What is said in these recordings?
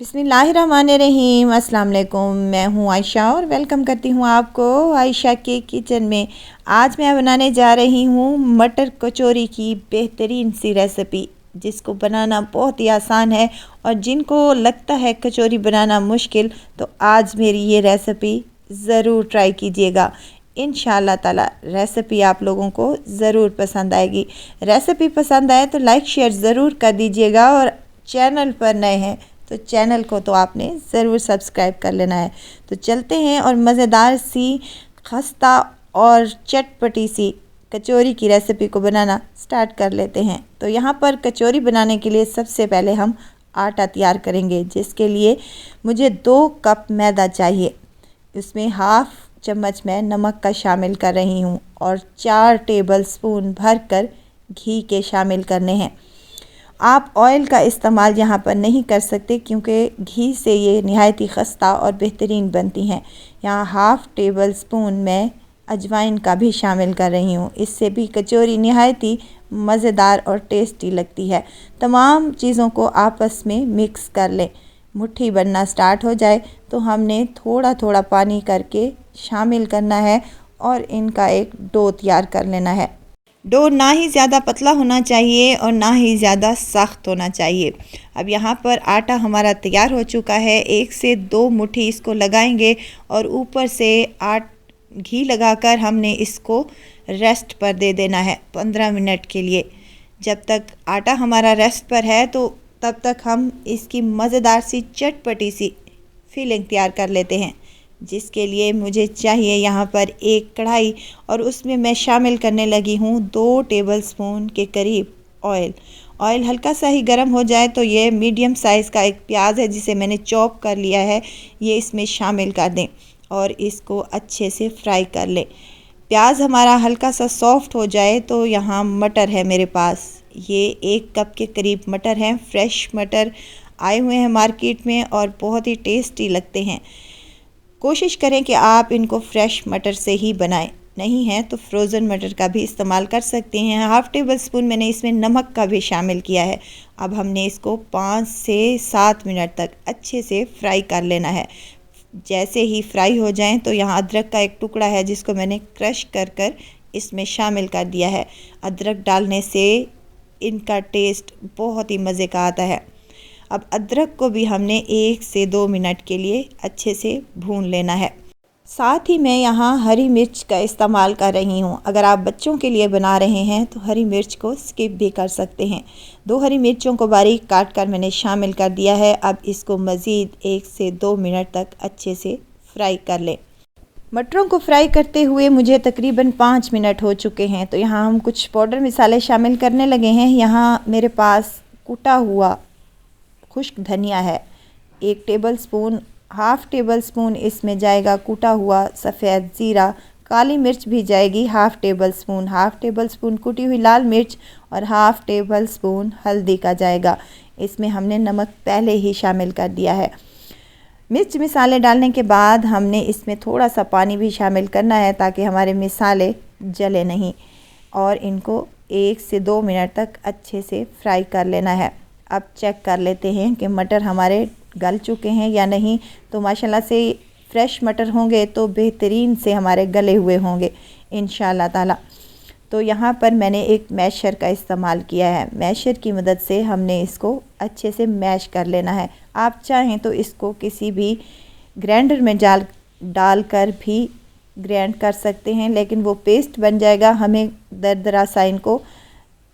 बिस्मिल्लाहिर्रहमानिर्रहीम। अस्सलाम वालेकुम। मैं हूँ आयशा और वेलकम करती हूँ आपको आयशा के किचन में। आज मैं बनाने जा रही हूँ मटर कचौरी की बेहतरीन सी रेसिपी, जिसको बनाना बहुत ही आसान है। और जिनको लगता है कचौरी बनाना मुश्किल, तो आज मेरी ये रेसिपी ज़रूर ट्राई कीजिएगा। इंशाअल्लाह ताला रेसिपी आप लोगों को ज़रूर पसंद आएगी। रेसिपी पसंद आए तो लाइक शेयर ज़रूर कर दीजिएगा, और चैनल पर नए हैं तो चैनल को तो आपने ज़रूर सब्सक्राइब कर लेना है। तो चलते हैं और मज़ेदार सी खस्ता और चटपटी सी कचौरी की रेसिपी को बनाना स्टार्ट कर लेते हैं। तो यहाँ पर कचौरी बनाने के लिए सबसे पहले हम आटा तैयार करेंगे, जिसके लिए मुझे 2 कप मैदा चाहिए। इसमें हाफ़ चम्मच मैं नमक का शामिल कर रही हूँ और 4 टेबल स्पून भरकर घी के शामिल करने हैं। आप ऑयल का इस्तेमाल यहाँ पर नहीं कर सकते, क्योंकि घी से ये नहायत ही खस्ता और बेहतरीन बनती हैं। यहाँ हाफ़ टेबल स्पून मैं अजवाइन का भी शामिल कर रही हूँ। इससे भी कचौरी नहायत ही मज़ेदार और टेस्टी लगती है। तमाम चीज़ों को आपस में मिक्स कर लें। मुट्ठी बनना स्टार्ट हो जाए तो हमने थोड़ा थोड़ा पानी करके शामिल करना है और इनका एक डो तैयार कर लेना है। डो ना ही ज़्यादा पतला होना चाहिए और ना ही ज़्यादा सख्त होना चाहिए। अब यहाँ पर आटा हमारा तैयार हो चुका है। 1 से 2 मुट्ठी इसको लगाएंगे और ऊपर से घी लगाकर हमने इसको रेस्ट पर दे देना है 15 मिनट के लिए। जब तक आटा हमारा रेस्ट पर है तो तब तक हम इसकी मज़ेदार सी चटपटी सी फीलिंग तैयार कर लेते हैं, जिसके लिए मुझे चाहिए यहाँ पर एक कढ़ाई, और उसमें मैं शामिल करने लगी हूँ 2 टेबलस्पून के करीब ऑयल। ऑयल हल्का सा ही गर्म हो जाए तो ये मीडियम साइज़ का एक प्याज है जिसे मैंने चॉप कर लिया है, ये इसमें शामिल कर दें और इसको अच्छे से फ्राई कर लें। प्याज हमारा हल्का सा सॉफ्ट हो जाए तो यहाँ मटर है मेरे पास, ये 1 कप के करीब मटर हैं। फ्रेश मटर आए हुए हैं मार्केट में और बहुत ही टेस्टी लगते हैं। कोशिश करें कि आप इनको फ्रेश मटर से ही बनाएं, नहीं है तो फ्रोज़न मटर का भी इस्तेमाल कर सकते हैं। हाफ़ टेबल स्पून मैंने इसमें नमक का भी शामिल किया है। अब हमने इसको 5 से 7 मिनट तक अच्छे से फ्राई कर लेना है। जैसे ही फ्राई हो जाएं तो यहाँ अदरक का एक टुकड़ा है जिसको मैंने क्रश कर इसमें शामिल कर दिया है। अदरक डालने से इनका टेस्ट बहुत ही मज़े का आता है। अब अदरक को भी हमने 1 से 2 मिनट के लिए अच्छे से भून लेना है। साथ ही मैं यहाँ हरी मिर्च का इस्तेमाल कर रही हूँ। अगर आप बच्चों के लिए बना रहे हैं तो हरी मिर्च को स्किप भी कर सकते हैं। 2 हरी मिर्चों को बारीक काट कर मैंने शामिल कर दिया है। अब इसको मज़ीद 1 से 2 मिनट तक अच्छे से फ्राई कर लें। मटरों को फ्राई करते हुए मुझे तकरीबन 5 मिनट हो चुके हैं। तो यहाँ हम कुछ पाउडर मसाले शामिल करने लगे हैं। यहाँ मेरे पास कुटा हुआ खुश्क धनिया है 1 टेबलस्पून। हाफ़ टेबल स्पून इसमें जाएगा कूटा हुआ सफ़ेद ज़ीरा। काली मिर्च भी जाएगी half table spoon. Half table spoon कुटी हुई लाल मिर्च और हाफ़ टेबल स्पून हल्दी का जाएगा। इसमें हमने नमक पहले ही शामिल कर दिया है। मिर्च मसाले डालने के बाद हमने इसमें थोड़ा सा पानी भी शामिल करना है ताकि हमारे मसाले जले नहीं, और इनको 1 से 2 मिनट तक अच्छे से फ्राई कर लेना है। अब चेक कर लेते हैं कि मटर हमारे गल चुके हैं या नहीं। तो माशाल्लाह से फ्रेश मटर होंगे तो बेहतरीन से हमारे गले हुए होंगे इंशाअल्लाह ताला। तो यहाँ पर मैंने एक मैशर का इस्तेमाल किया है। मैशर की मदद से हमने इसको अच्छे से मैश कर लेना है। आप चाहें तो इसको किसी भी ग्राइंडर में डालकर भी ग्राइंड कर सकते हैं, लेकिन वो पेस्ट बन जाएगा। हमें दरदरा सा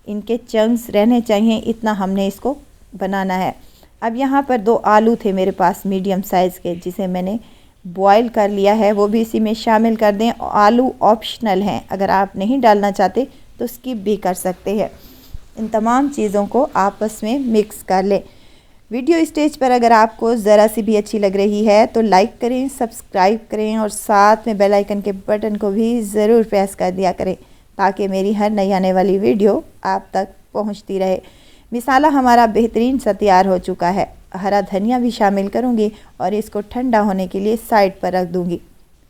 इनके चंक्स रहने चाहिए, इतना हमने इसको बनाना है। अब यहाँ पर 2 आलू थे मेरे पास मीडियम साइज़ के, जिसे मैंने बॉईल कर लिया है, वो भी इसी में शामिल कर दें। आलू ऑप्शनल हैं, अगर आप नहीं डालना चाहते तो स्किप भी कर सकते हैं। इन तमाम चीज़ों को आपस में मिक्स कर लें। वीडियो स्टेज पर अगर आपको ज़रा सी भी अच्छी लग रही है तो लाइक करें, सब्सक्राइब करें और साथ में बेल आइकन के बटन को भी ज़रूर प्रेस कर दिया करें, ताकि मेरी हर नई आने वाली वीडियो आप तक पहुंचती रहे। मसाला हमारा बेहतरीन सा तैयार हो चुका है। हरा धनिया भी शामिल करूंगी और इसको ठंडा होने के लिए साइड पर रख दूंगी।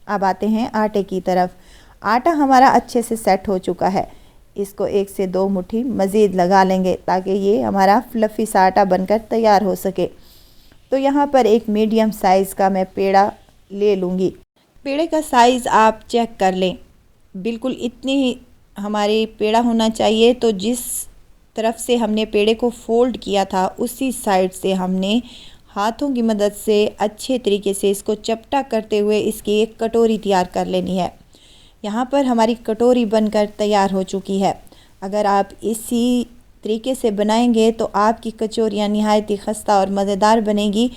अब आते हैं आटे की तरफ। आटा हमारा अच्छे से सेट हो चुका है। इसको 1 से 2 मुट्ठी मज़ीद लगा लेंगे ताकि ये हमारा फ्लफ़ी सा आटा बनकर तैयार हो सके। तो यहाँ पर एक मीडियम साइज़ का मैं पेड़ा ले लूँगी। पेड़े का साइज़ आप चेक कर लें, बिल्कुल इतनी हमारे पेड़ा होना चाहिए। तो जिस तरफ से हमने पेड़े को फोल्ड किया था उसी साइड से हमने हाथों की मदद से अच्छे तरीके से इसको चपटा करते हुए इसकी एक कटोरी तैयार कर लेनी है। यहाँ पर हमारी कटोरी बनकर तैयार हो चुकी है। अगर आप इसी तरीके से बनाएंगे तो आपकी कचौरियाँ निहायत ही खस्ता और मज़ेदार बनेगी।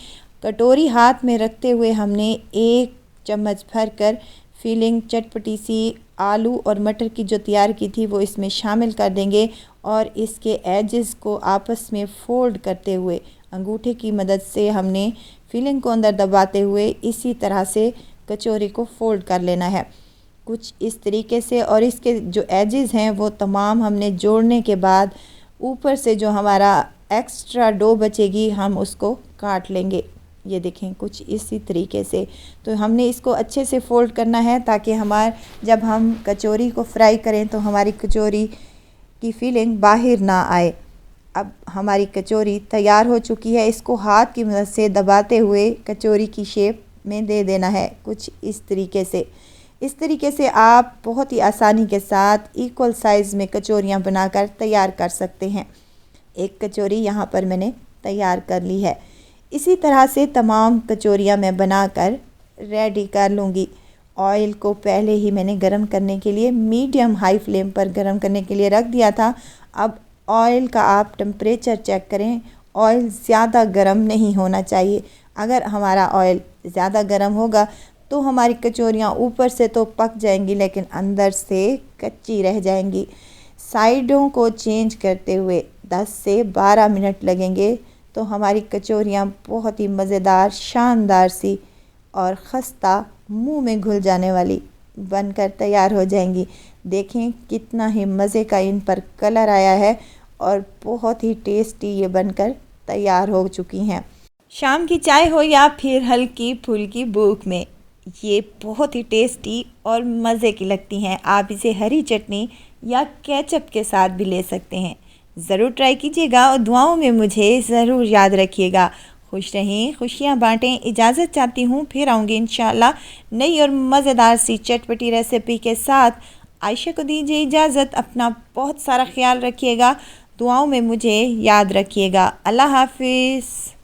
कटोरी हाथ में रखते हुए हमने 1 चम्मच भरकर फिलिंग चटपटी सी आलू और मटर की जो तैयार की थी वो इसमें शामिल कर देंगे और इसके एजेस को आपस में फोल्ड करते हुए अंगूठे की मदद से हमने फिलिंग को अंदर दबाते हुए इसी तरह से कचौरी को फोल्ड कर लेना है, कुछ इस तरीके से। और इसके जो एजेस हैं वो तमाम हमने जोड़ने के बाद ऊपर से जो हमारा एक्स्ट्रा डो बचेगी हम उसको काट लेंगे। ये देखें कुछ इसी तरीके से। तो हमने इसको अच्छे से फोल्ड करना है ताकि जब हम कचौरी को फ्राई करें तो हमारी कचौरी की फीलिंग बाहर ना आए। अब हमारी कचौरी तैयार हो चुकी है। इसको हाथ की मदद से दबाते हुए कचौरी की शेप में दे देना है, कुछ इस तरीके से। इस तरीके से आप बहुत ही आसानी के साथ इक्वल साइज़ में कचौरियाँ बनाकर तैयार कर सकते हैं। एक कचौरी यहाँ पर मैंने तैयार कर ली है। इसी तरह से तमाम कचौरियाँ मैं बनाकर रेडी कर लूँगी। ऑयल को पहले ही मैंने गरम करने के लिए मीडियम हाई फ्लेम पर गरम करने के लिए रख दिया था। अब ऑयल का आप टेम्परेचर चेक करें, ऑयल ज़्यादा गरम नहीं होना चाहिए। अगर हमारा ऑयल ज़्यादा गरम होगा तो हमारी कचौरियाँ ऊपर से तो पक जाएंगी लेकिन अंदर से कच्ची रह जाएंगी। साइडों को चेंज करते हुए 10 से 12 मिनट लगेंगे तो हमारी कचौरियाँ बहुत ही मज़ेदार, शानदार सी और ख़स्ता, मुंह में घुल जाने वाली बनकर तैयार हो जाएंगी। देखें कितना ही मज़े का इन पर कलर आया है और बहुत ही टेस्टी ये बनकर तैयार हो चुकी हैं। शाम की चाय हो या फिर हल्की फुल्की भूख में ये बहुत ही टेस्टी और मज़े की लगती हैं। आप इसे हरी चटनी या केचप के साथ भी ले सकते हैं। ज़रूर ट्राई कीजिएगा और दुआओं में मुझे ज़रूर याद रखिएगा। खुश रहें, खुशियाँ बांटें। इजाज़त चाहती हूँ, फिर आऊँगी इंशाल्लाह नई और मज़ेदार सी चटपटी रेसिपी के साथ। आयशा को दीजिए इजाज़त। अपना बहुत सारा ख्याल रखिएगा, दुआओं में मुझे याद रखिएगा। अल्लाह हाफिज़।